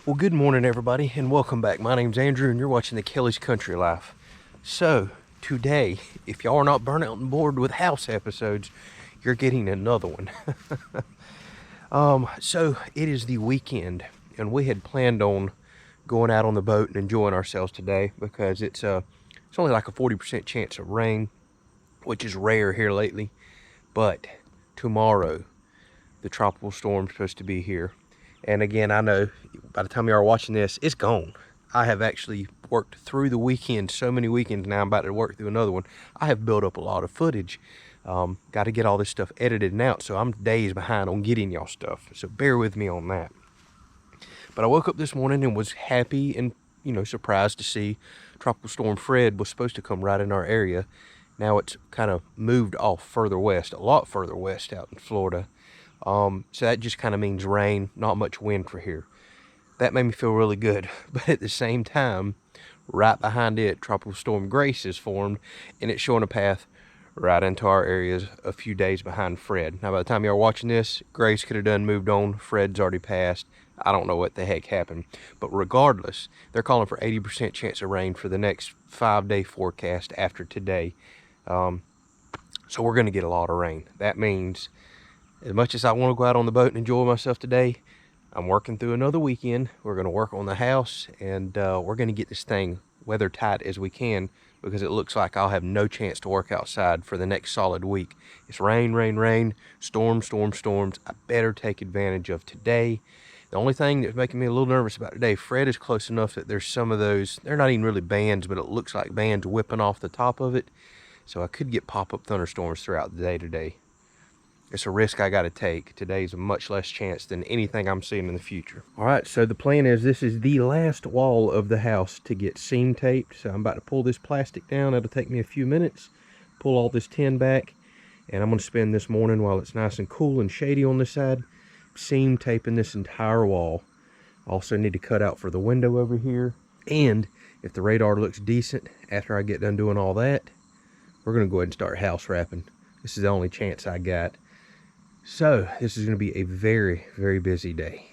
Well, good morning, everybody, and welcome back. My name's Andrew, and you're watching the Kelley's Country Life. So, today, if y'all are not burnt out and bored with house episodes, you're getting another one. So it is the weekend, and we had planned on going out on the boat and enjoying ourselves today because it's only like a 40% chance of rain, which is rare here lately. But tomorrow, the tropical storm's supposed to be here. And again, I know by the time you are watching this, it's gone. I have actually worked through the weekend, so many weekends now, I'm about to work through another one. I have built up a lot of footage. Got to get all this stuff edited and out, so I'm days behind on getting y'all stuff. So bear with me on that. But I woke up this morning and was happy and, surprised to see Tropical Storm Fred was supposed to come right in our area. Now it's kind of moved off further west, a lot further west out in Florida. So that just kind of means rain, not much wind for here. That made me feel really good. But at the same time, right behind it, Tropical Storm Grace is formed, and it's showing a path right into our areas a few days behind Fred. Now, by the time you're watching this, Grace could have done moved on. Fred's already passed. I don't know what the heck happened. But regardless, they're calling for 80% chance of rain for the next 5-day forecast after today. So we're going to get a lot of rain. That means, as much as I want to go out on the boat and enjoy myself today, I'm working through another weekend. We're going to work on the house, and we're going to get this thing weather tight as we can, because it looks like I'll have no chance to work outside for the next solid week. It's rain, rain, rain, storms, storms, storms. I better take advantage of today. The only thing that's making me a little nervous about today, Fred is close enough that there's some of those, they're not even really bands, but it looks like bands whipping off the top of it. So I could get pop-up thunderstorms throughout the day today. It's a risk I got to take. Today's a much less chance than anything I'm seeing in the future. All right, so the plan is this is the last wall of the house to get seam taped. So I'm about to pull this plastic down. It'll take me a few minutes. Pull all this tin back. And I'm going to spend this morning, while it's nice and cool and shady on this side, seam taping this entire wall. Also need to cut out for the window over here. And if the radar looks decent after I get done doing all that, we're going to go ahead and start house wrapping. This is the only chance I got. So this is going to be a very, very busy day.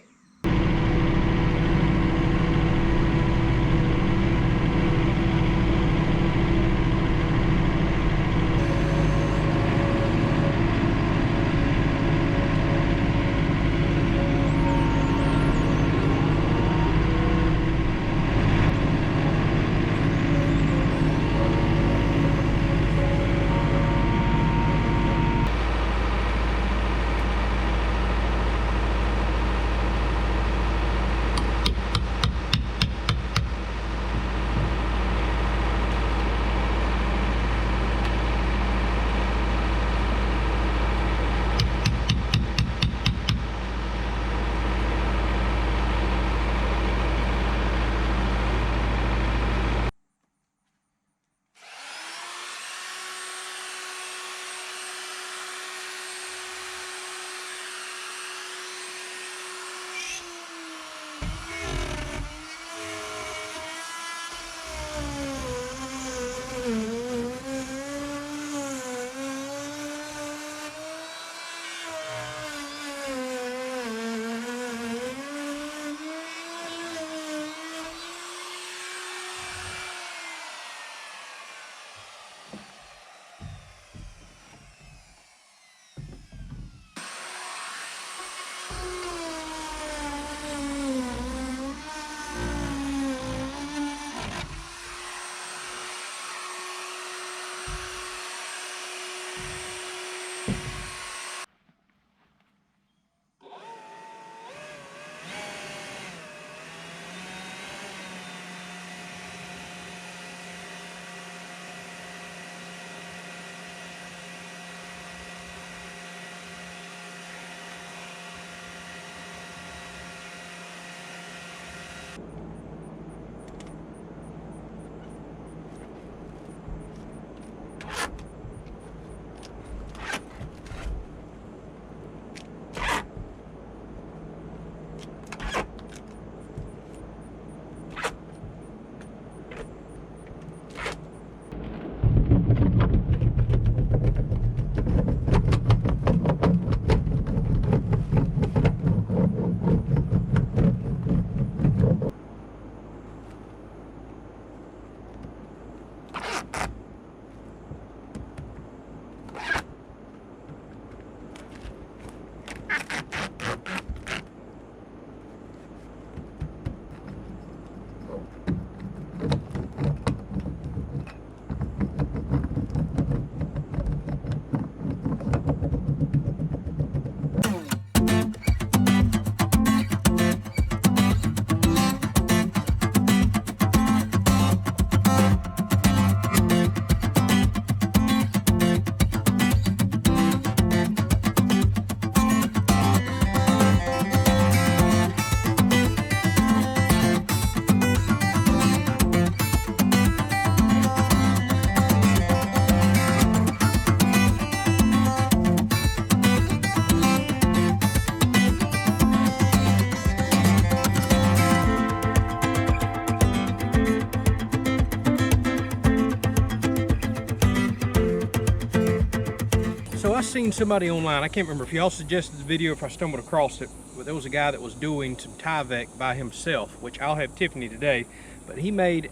seen somebody online, I can't remember if y'all suggested the video, if I stumbled across it, but there was a guy that was doing some Tyvek by himself, which I'll have Tiffany today, but he made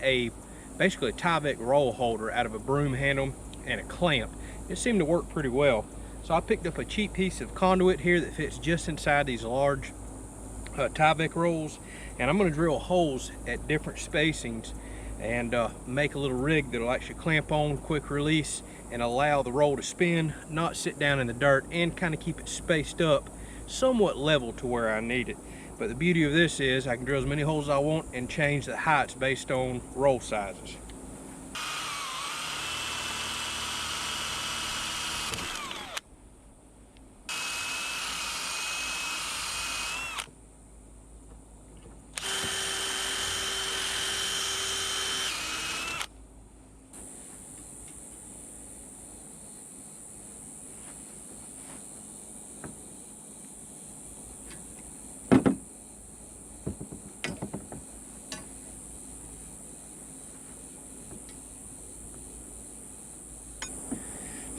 basically a Tyvek roll holder out of a broom handle and a clamp. It seemed to work pretty well. So I picked up a cheap piece of conduit here that fits just inside these large Tyvek rolls, and I'm going to drill holes at different spacings and make a little rig that'll actually clamp on, quick release, and allow the roll to spin, not sit down in the dirt, and kind of keep it spaced up somewhat level to where I need it. But the beauty of this is I can drill as many holes as I want and change the heights based on roll sizes.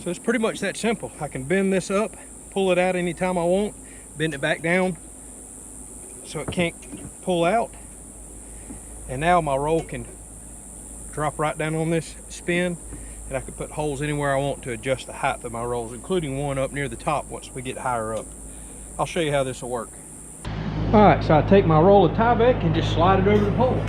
So it's pretty much that simple. I can bend this up, pull it out anytime I want, bend it back down so it can't pull out. And now my roll can drop right down on this spin, and I can put holes anywhere I want to adjust the height of my rolls, including one up near the top once we get higher up. I'll show you how this will work. All right, so I take my roll of Tyvek and just slide it over the pole.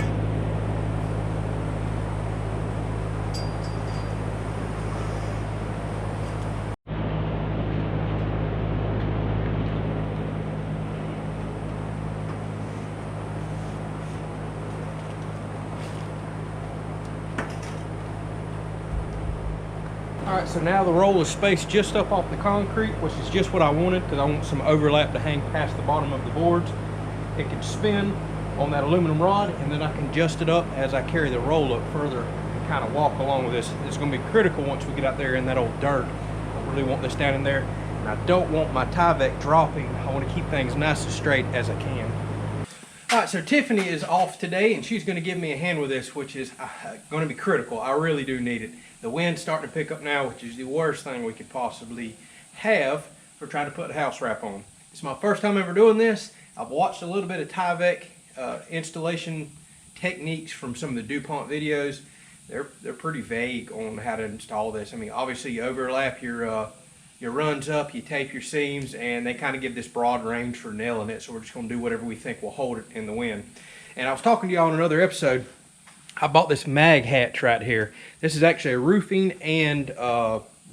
Alright, so now the roll is spaced just up off the concrete, which is just what I wanted, because I want some overlap to hang past the bottom of the boards. It can spin on that aluminum rod, and then I can adjust it up as I carry the roll up further and kind of walk along with this. It's going to be critical once we get out there in that old dirt. I really want this down in there, and I don't want my Tyvek dropping. I want to keep things nice and straight as I can. Alright, so Tiffany is off today, and she's going to give me a hand with this, which is going to be critical. I really do need it. The wind's starting to pick up now, which is the worst thing we could possibly have for trying to put a house wrap on. It's my first time ever doing this. I've watched a little bit of Tyvek installation techniques from some of the DuPont videos. They're pretty vague on how to install this. I mean, obviously you overlap your runs up, you tape your seams, and they kind of give this broad range for nailing it, so we're just going to do whatever we think will hold it in the wind. And I was talking to y'all in another episode. I bought this mag hatch right here. This is actually a roofing and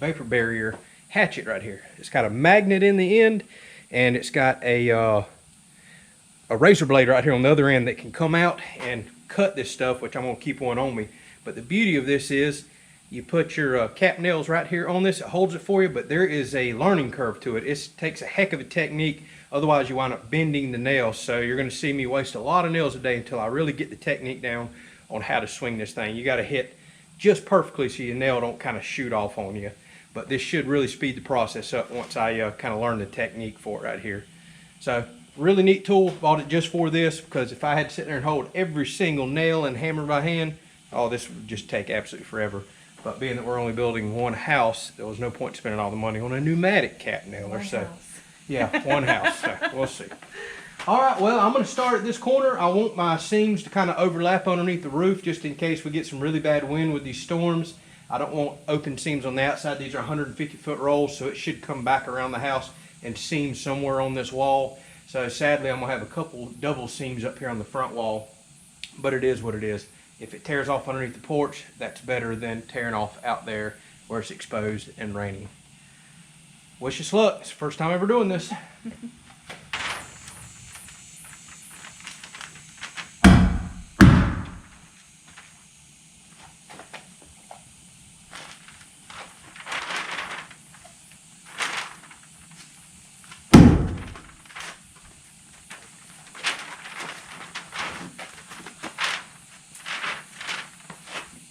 vapor barrier hatchet right here. It's got a magnet in the end, and it's got a razor blade right here on the other end that can come out and cut this stuff, which I'm going to keep one on me. But the beauty of this is you put your cap nails right here on this. It holds it for you, but there is a learning curve to it. It takes a heck of a technique. Otherwise, you wind up bending the nails. So you're going to see me waste a lot of nails a day until I really get the technique down on how to swing this thing. You got to hit just perfectly so your nail don't kind of shoot off on you. But this should really speed the process up once I kind of learn the technique for it right here. So really neat tool. Bought it just for this, because if I had to sit there and hold every single nail and hammer by hand, oh, this would just take absolutely forever. But being that we're only building one house, there was no point spending all the money on a pneumatic cap nailer. Yeah, one house. So we'll see. All right, well, I'm going to start at this corner. I want my seams to kind of overlap underneath the roof just in case we get some really bad wind with these storms. I don't want open seams on the outside. These are 150-foot rolls, so it should come back around the house and seam somewhere on this wall. So sadly, I'm going to have a couple double seams up here on the front wall, but it is what it is. If it tears off underneath the porch, that's better than tearing off out there where it's exposed and raining. Wish us luck. It's the first time ever doing this.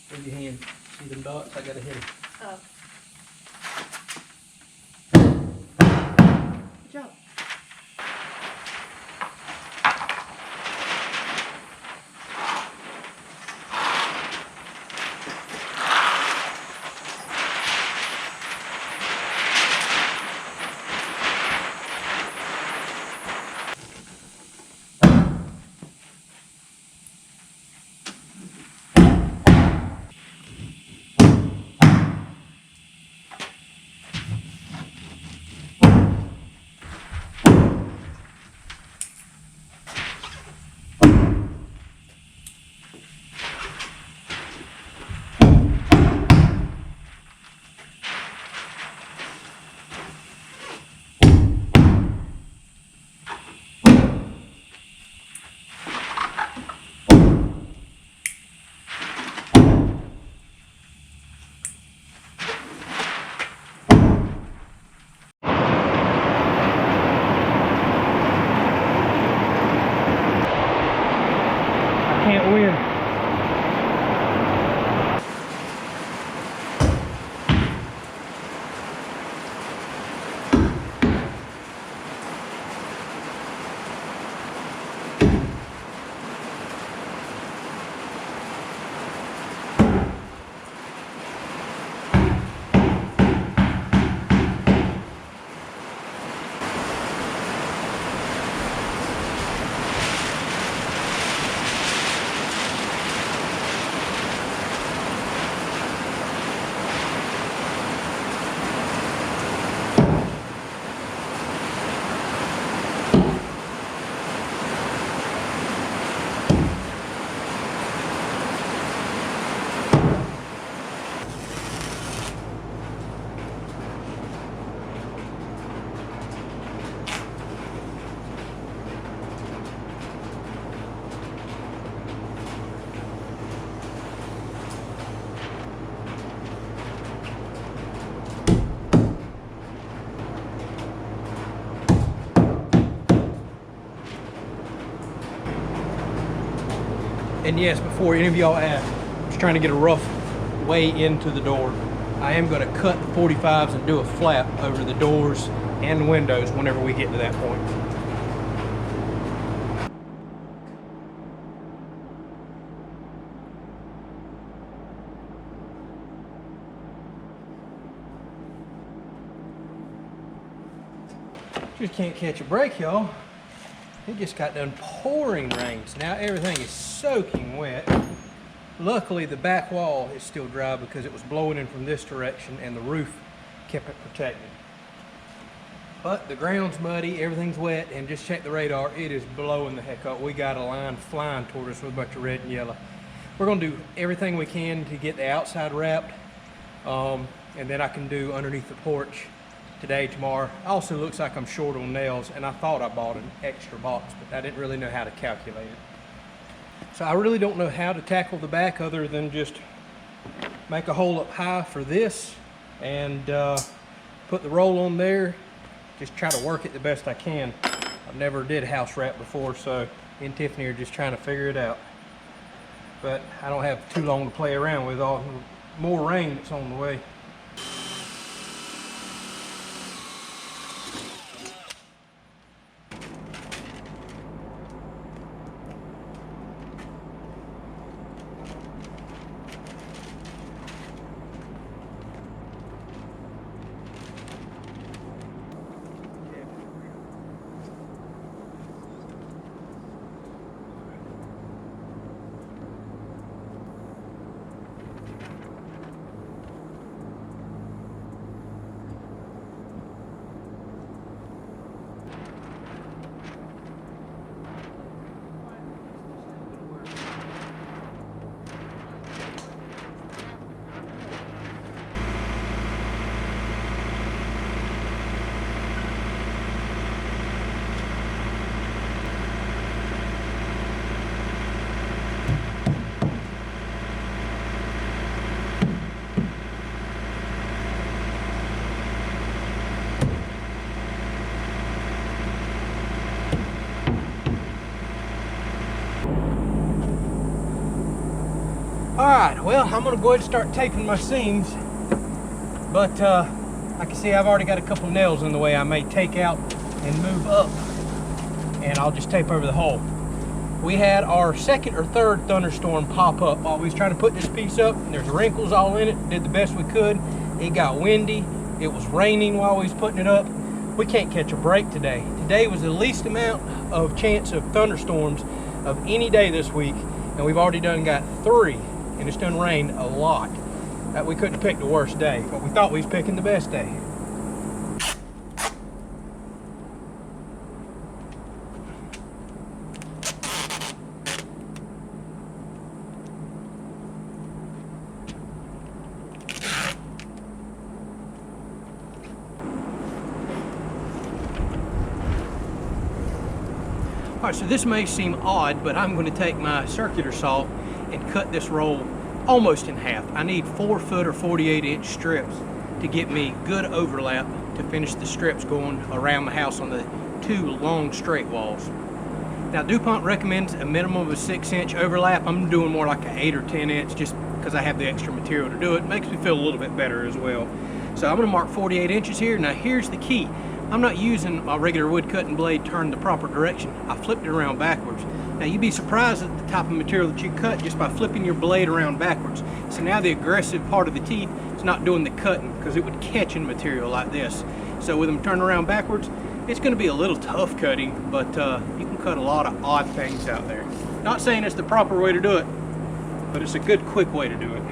Give your hand. See them dots? I gotta hit them. Oh. Good job. And yes, before any of y'all ask, I'm just trying to get a rough way into the door. I am going to cut the 45s and do a flap over the doors and the windows whenever we get to that point. Just can't catch a break, y'all. It just got done pouring rain. So now everything is soaking wet. Luckily, the back wall is still dry because it was blowing in from this direction and the roof kept it protected. But the ground's muddy, everything's wet, and just check the radar, it is blowing the heck up. We got a line flying toward us with a bunch of red and yellow. We're gonna do everything we can to get the outside wrapped, and then I can do underneath the porch today, tomorrow. Also looks like I'm short on nails, and I thought I bought an extra box, but I didn't really know how to calculate it. So I really don't know how to tackle the back other than just make a hole up high for this and put the roll on there. Just try to work it the best I can. I've never did house wrap before, so me and Tiffany are just trying to figure it out. But I don't have too long to play around with all more rain that's on the way. Alright, well, I'm going to go ahead and start taping my seams, but I can see I've already got a couple nails in the way I may take out and move up, and I'll just tape over the hole. We had our second or third thunderstorm pop up while we was trying to put this piece up, and there's wrinkles all in it. Did the best we could. It got windy. It was raining while we was putting it up. We can't catch a break today. Today was the least amount of chance of thunderstorms of any day this week, and we've already got 3. And it's done rained a lot. We couldn't pick the worst day, but we thought we was picking the best day. All right, so this may seem odd, but I'm going to take my circular saw and cut this roll almost in half. I need 4-foot or 48-inch strips to get me good overlap to finish the strips going around the house on the 2 long straight walls. Now DuPont recommends a minimum of a 6-inch overlap. I'm doing more like an 8 or 10 inch just because I have the extra material to do it. It makes me feel a little bit better as well. So I'm going to mark 48 inches here. Now here's the key. I'm not using my regular wood cutting blade turned the proper direction. I flipped it around backwards. Now you'd be surprised at the type of material that you cut just by flipping your blade around backwards. So now the aggressive part of the teeth is not doing the cutting because it would catch in material like this. So with them turned around backwards, it's going to be a little tough cutting, but you can cut a lot of odd things out there. Not saying it's the proper way to do it, but it's a good quick way to do it.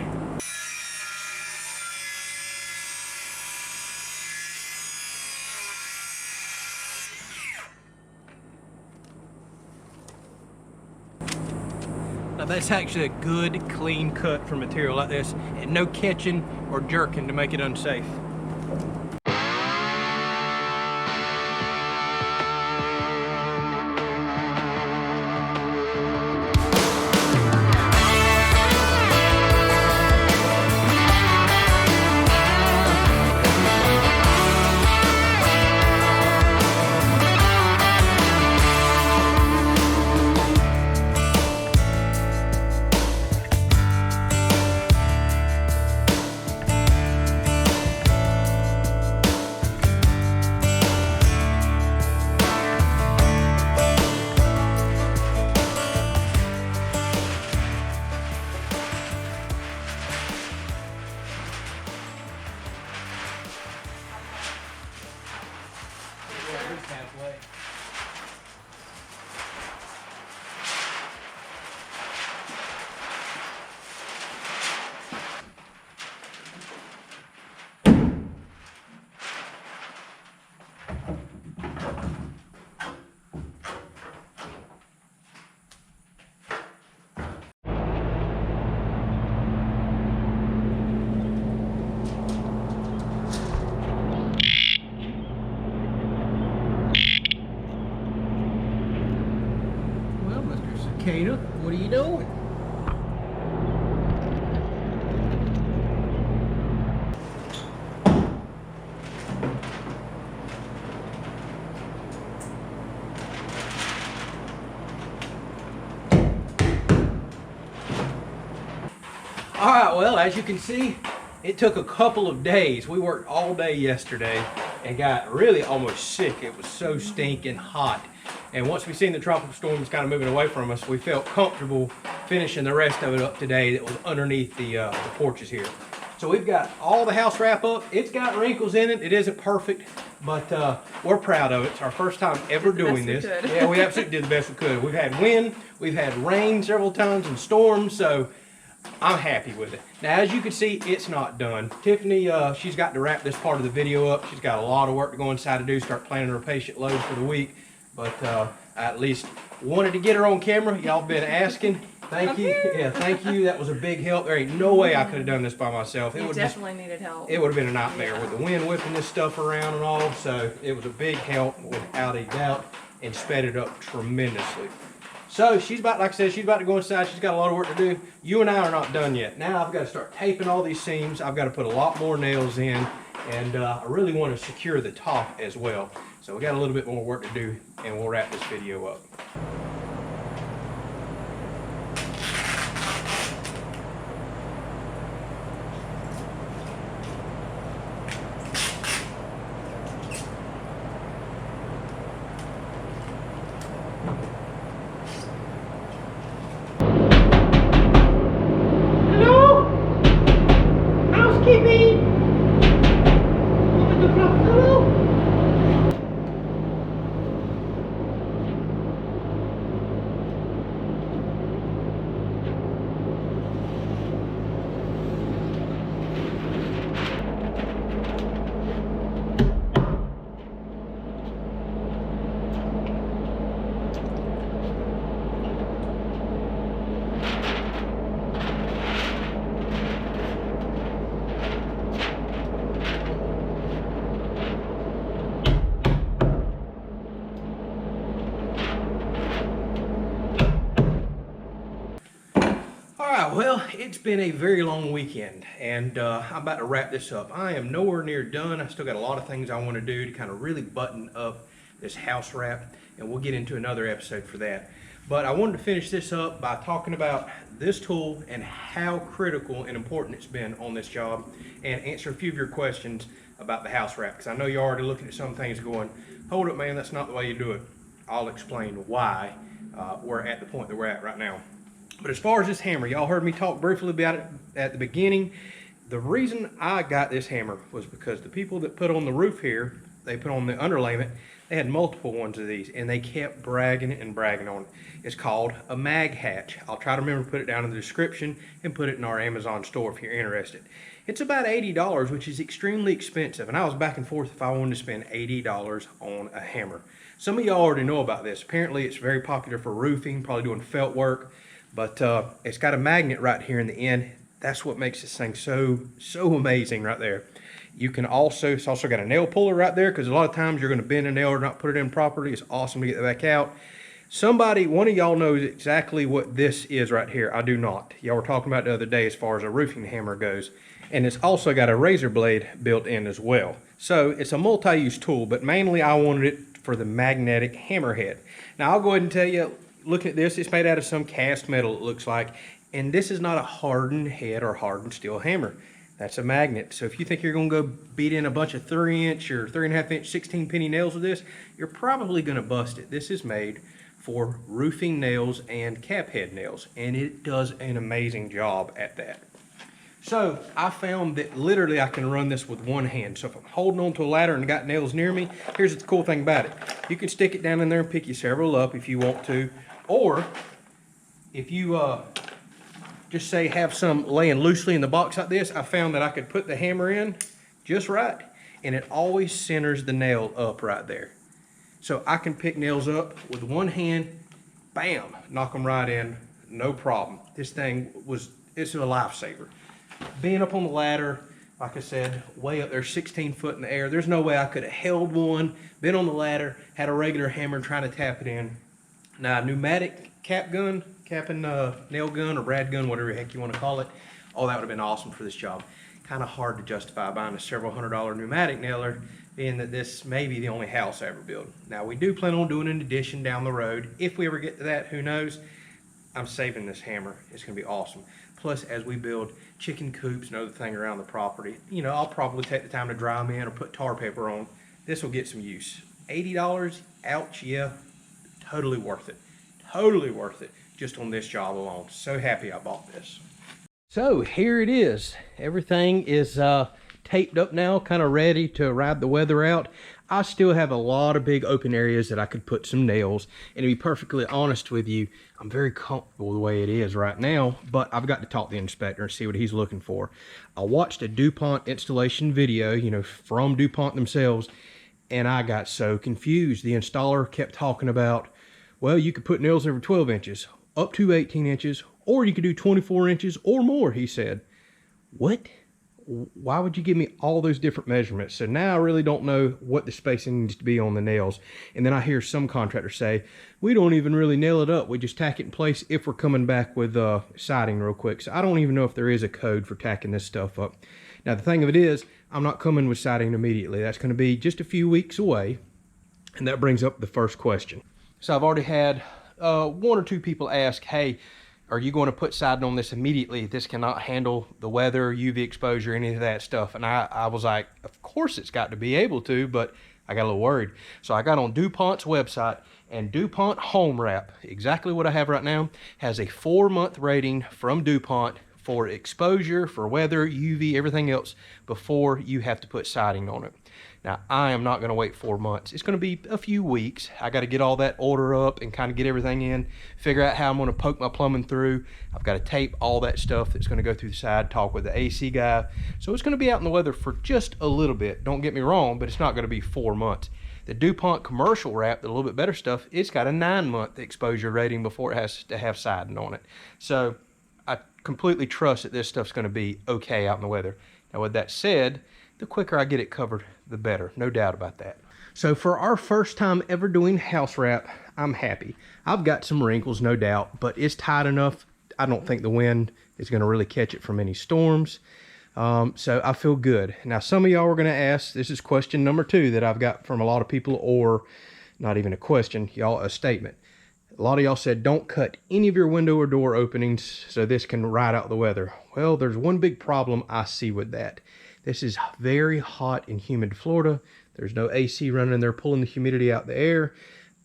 Now that's actually a good, clean cut for material like this, and no catching or jerking to make it unsafe. Kana, what are you doing? All right, well, as you can see, it took a couple of days. We worked all day yesterday and got really almost sick. It was so stinking hot. And once we seen the tropical storms kind of moving away from us, we felt comfortable finishing the rest of it up today that was underneath the porches here. So we've got all the house wrap up. It's got wrinkles in it. It isn't perfect, but we're proud of it. It's our first time ever doing this. Yeah, we absolutely did the best we could. We've had wind, we've had rain several times and storms, so I'm happy with it. Now, as you can see, it's not done. Tiffany, she's got to wrap this part of the video up. She's got a lot of work to go inside to do, start planning her patient load for the week. But I at least wanted to get her on camera. Y'all been asking. Thank you. Yeah, thank you. That was a big help. There ain't no way I could have done this by myself. It definitely needed help. It would have been a nightmare with the wind whipping this stuff around and all. So it was a big help without a doubt and sped it up tremendously. So she's about, like I said, she's about to go inside. She's got a lot of work to do. You and I are not done yet. Now I've got to start taping all these seams. I've got to put a lot more nails in, and I really want to secure the top as well. So we got a little bit more work to do, and we'll wrap this video up. Well, it's been a very long weekend, and I'm about to wrap this up. I am nowhere near done. I still got a lot of things I want to do to kind of really button up this house wrap, and we'll get into another episode for that. But I wanted to finish this up by talking about this tool and how critical and important it's been on this job, and answer a few of your questions about the house wrap, because I know you're already looking at some things going, hold up, man, that's not the way you do it. I'll explain why we're at the point that we're at right now. But as far as this hammer, y'all heard me talk briefly about it at the beginning. The reason I got this hammer was because the people that put on the roof here, they put on the underlayment, they had multiple ones of these, and they kept bragging and bragging on it. It's called a mag hatch. I'll try to remember to put it down in the description and put it in our Amazon store if you're interested. It's about $80, which is extremely expensive, and I was back and forth if I wanted to spend $80 on a hammer. Some of y'all already know about this. Apparently it's very popular for roofing, probably doing felt work. But it's got a magnet right here in the end. That's what makes this thing so amazing right there. You can also, it's also got a nail puller right there, because a lot of times you're going to bend a nail or not put it in properly. It's awesome to get that back out. One of y'all knows exactly what this is right here. I do not. Y'all were talking about it the other day as far as a roofing hammer goes. And it's also got a razor blade built in as well. So it's a multi-use tool, but mainly I wanted it for the magnetic hammerhead. Now I'll go ahead and tell you, look at this, it's made out of some cast metal, it looks like, and this is not a hardened head or hardened steel hammer. That's a magnet. So if you think you're going to go beat in a bunch of 3-inch or 3.5-inch 16-penny nails with this, you're probably going to bust it. This is made for roofing nails and cap head nails, and it does an amazing job at that. So I found that literally I can run this with one hand. So if I'm holding onto a ladder and got nails near me, here's the cool thing about it. You can stick it down in there and pick you several up if you want to. Or if you just say have some laying loosely in the box like this, I found that I could put the hammer in just right, and it always centers the nail up right there. So I can pick nails up with one hand, bam, knock them right in, no problem. This thing it's a lifesaver. Being up on the ladder, like I said, way up there, 16 foot in the air, there's no way I could have held one, been on the ladder, had a regular hammer trying to tap it in. Now, pneumatic capping nail gun or brad gun, whatever the heck you want to call it, oh, that would have been awesome for this job. Kind of hard to justify buying a several $100 pneumatic nailer, being that this may be the only house I ever build. Now, we do plan on doing an addition down the road. If we ever get to that, who knows? I'm saving this hammer. It's going to be awesome. Plus, as we build chicken coops and other thing around the property, you know, I'll probably take the time to dry them in or put tar paper on. This will get some use. $80, ouch, yeah, totally worth it. Totally worth it just on this job alone. So happy I bought this. So here it is. Everything is taped up now, kind of ready to ride the weather out. I still have a lot of big open areas that I could put some nails. And to be perfectly honest with you, I'm very comfortable the way it is right now, but I've got to talk to the inspector and see what he's looking for. I watched a DuPont installation video, you know, from DuPont themselves, and I got so confused. The installer kept talking about, well, you could put nails over 12 inches, up to 18 inches, or you could do 24 inches or more, he said. What? Why would you give me all those different measurements? So now I really don't know what the spacing needs to be on the nails. And then I hear some contractors say, we don't even really nail it up. We just tack it in place if we're coming back with siding real quick. So I don't even know if there is a code for tacking this stuff up. Now, the thing of it is, I'm not coming with siding immediately. That's going to be just a few weeks away. And that brings up the first question. So I've already had one or two people ask, hey, are you going to put siding on this immediately? This cannot handle the weather, UV exposure, any of that stuff. And I was like, of course it's got to be able to, but I got a little worried. So I got on DuPont's website, and DuPont Home Wrap, exactly what I have right now, has a 4-month rating from DuPont for exposure, for weather, UV, everything else before you have to put siding on it. Now, I am not going to wait 4 months. It's going to be a few weeks. I got to get all that order up and kind of get everything in, figure out how I'm going to poke my plumbing through. I've got to tape all that stuff that's going to go through the side, talk with the AC guy. So it's going to be out in the weather for just a little bit. Don't get me wrong, but it's not going to be 4 months. The DuPont commercial wrap, the little bit better stuff, it's got a 9-month exposure rating before it has to have siding on it. So I completely trust that this stuff's going to be okay out in the weather. Now, with that said, the quicker I get it covered, the better. No doubt about that. So for our first time ever doing house wrap, I'm happy. I've got some wrinkles, no doubt, but it's tight enough. I don't think the wind is going to really catch it from any storms. So I feel good. Now, some of y'all are going to ask, this is question number 2 that I've got from a lot of people, or not even a question, y'all, a statement. A lot of y'all said, don't cut any of your window or door openings so this can ride out the weather. Well, there's one big problem I see with that. This is very hot and humid Florida. There's no AC running in there pulling the humidity out the air.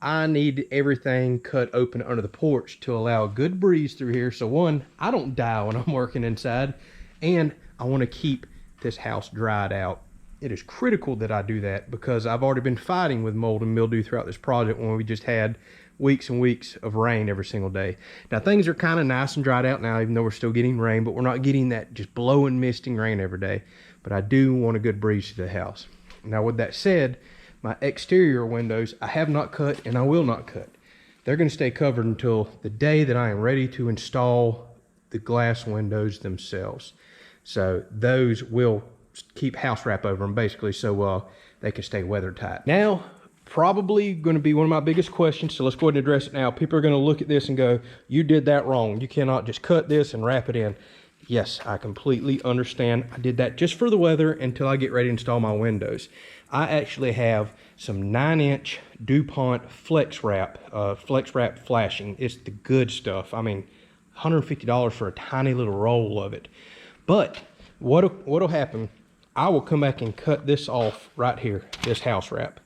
I need everything cut open under the porch to allow a good breeze through here. So one, I don't die when I'm working inside, and I want to keep this house dried out. It is critical that I do that because I've already been fighting with mold and mildew throughout this project when we just had weeks and weeks of rain every single day. Now, things are kind of nice and dried out now, even though we're still getting rain, but we're not getting that just blowing, misting rain every day. But I do want a good breeze to the house. Now, with that said, my exterior windows, I have not cut and I will not cut. They're going to stay covered until the day that I am ready to install the glass windows themselves. So those will keep house wrap over them basically, so they can stay weather tight. Now, probably going to be one of my biggest questions, so let's go ahead and address it now. People are going to look at this and go, you did that wrong. You cannot just cut this and wrap it in. Yes, I completely understand. I did that just for the weather until I get ready to install my windows. I actually have some 9-inch DuPont Flex Wrap flashing. It's the good stuff. I mean, $150 for a tiny little roll of it. But what'll happen, I will come back and cut this off right here, this house wrap,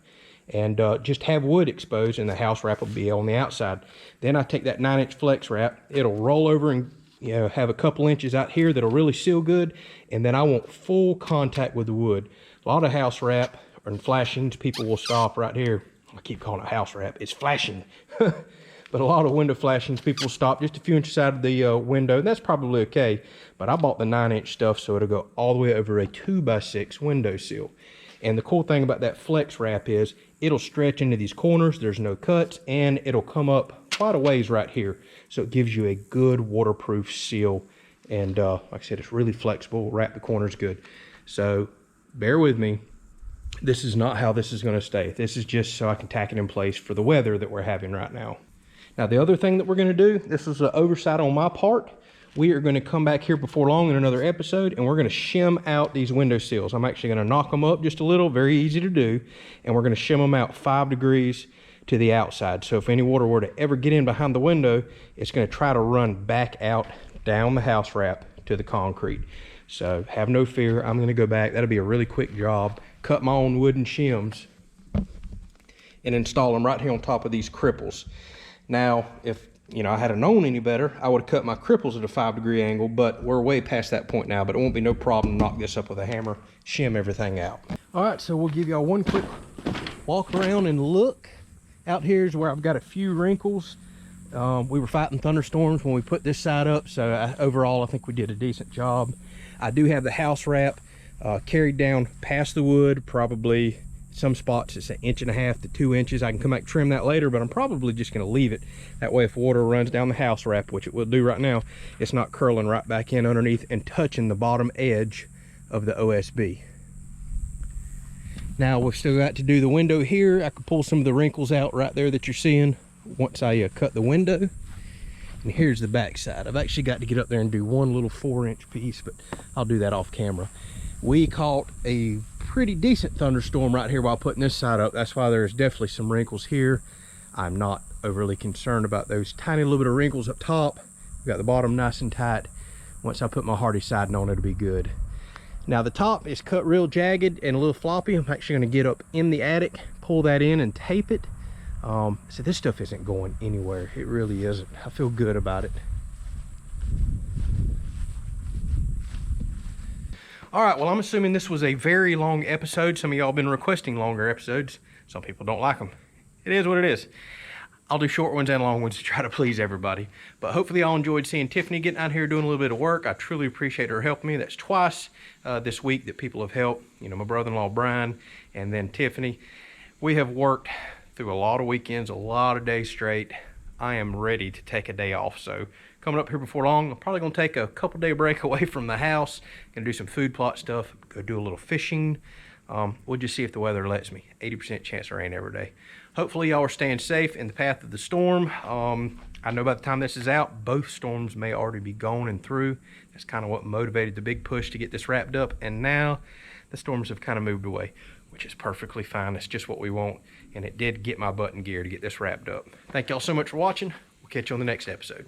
and just have wood exposed, and the house wrap will be on the outside. Then I take that 9-inch Flex Wrap, it'll roll over and have a couple inches out here that'll really seal good, and then I want full contact with the wood. A lot of house wrap and flashings, people will stop right here. I keep calling it house wrap, it's flashing. But a lot of window flashings, people will stop just a few inches out of the window, and that's probably okay. But I bought the 9-inch stuff, so it'll go all the way over a 2x6 window sill. And the cool thing about that Flex Wrap is it'll stretch into these corners, there's no cuts, and it'll come up quite a ways right here. So it gives you a good waterproof seal. And like I said, it's really flexible, wrap the corners good. So bear with me. This is not how this is going to stay. This is just so I can tack it in place for the weather that we're having right now. Now the other thing that we're gonna do, this is an oversight on my part. We are gonna come back here before long in another episode and we're gonna shim out these window sills. I'm actually gonna knock them up just a little, very easy to do. And we're gonna shim them out 5 degrees to the outside. So if any water were to ever get in behind the window, it's gonna try to run back out down the house wrap to the concrete. So have no fear, I'm gonna go back. That'll be a really quick job. Cut my own wooden shims and install them right here on top of these cripples. Now, if I had known any better, I would have cut my cripples at a 5-degree angle, but we're way past that point now, but it won't be no problem to knock this up with a hammer, shim everything out. All right, so we'll give y'all one quick walk around and look. Out here is where I've got a few wrinkles. We were fighting thunderstorms when we put this side up, so overall I think we did a decent job. I do have the house wrap carried down past the wood, probably some spots it's 1.5 inches to 2 inches. I can come back and trim that later, but I'm probably just going to leave it. That way if water runs down the house wrap, which it will do right now, it's not curling right back in underneath and touching the bottom edge of the OSB. Now we've still got to do the window here. I can pull some of the wrinkles out right there that you're seeing once I cut the window. And here's the back side. I've actually got to get up there and do one little 4-inch piece, but I'll do that off camera. We caught a pretty decent thunderstorm right here while putting this side up. That's why there's definitely some wrinkles here. I'm not overly concerned about those tiny little bit of wrinkles up top. We've got the bottom nice and tight. Once I put my hardy siding on, it'll be good. Now the top is cut real jagged and a little floppy. I'm actually going to get up in the attic, pull that in and tape it. So this stuff isn't going anywhere. It really isn't. I feel good about it. All right, well, I'm assuming this was a very long episode. Some of y'all been requesting longer episodes. Some people don't like them. It is what it is. I'll do short ones and long ones to try to please everybody. But hopefully y'all enjoyed seeing Tiffany getting out here doing a little bit of work. I truly appreciate her helping me. That's twice this week that people have helped. My brother-in-law Brian and then Tiffany. We have worked through a lot of weekends, a lot of days straight. I am ready to take a day off. So coming up here before long, I'm probably gonna take a couple-day break away from the house. Gonna do some food plot stuff, go do a little fishing. We'll just see if the weather lets me. 80% chance of rain every day. Hopefully y'all are staying safe in the path of the storm. I know by the time this is out, both storms may already be gone and through. That's kind of what motivated the big push to get this wrapped up. And now the storms have kind of moved away, which is perfectly fine. That's just what we want. And it did get my butt in gear to get this wrapped up. Thank y'all so much for watching. We'll catch you on the next episode.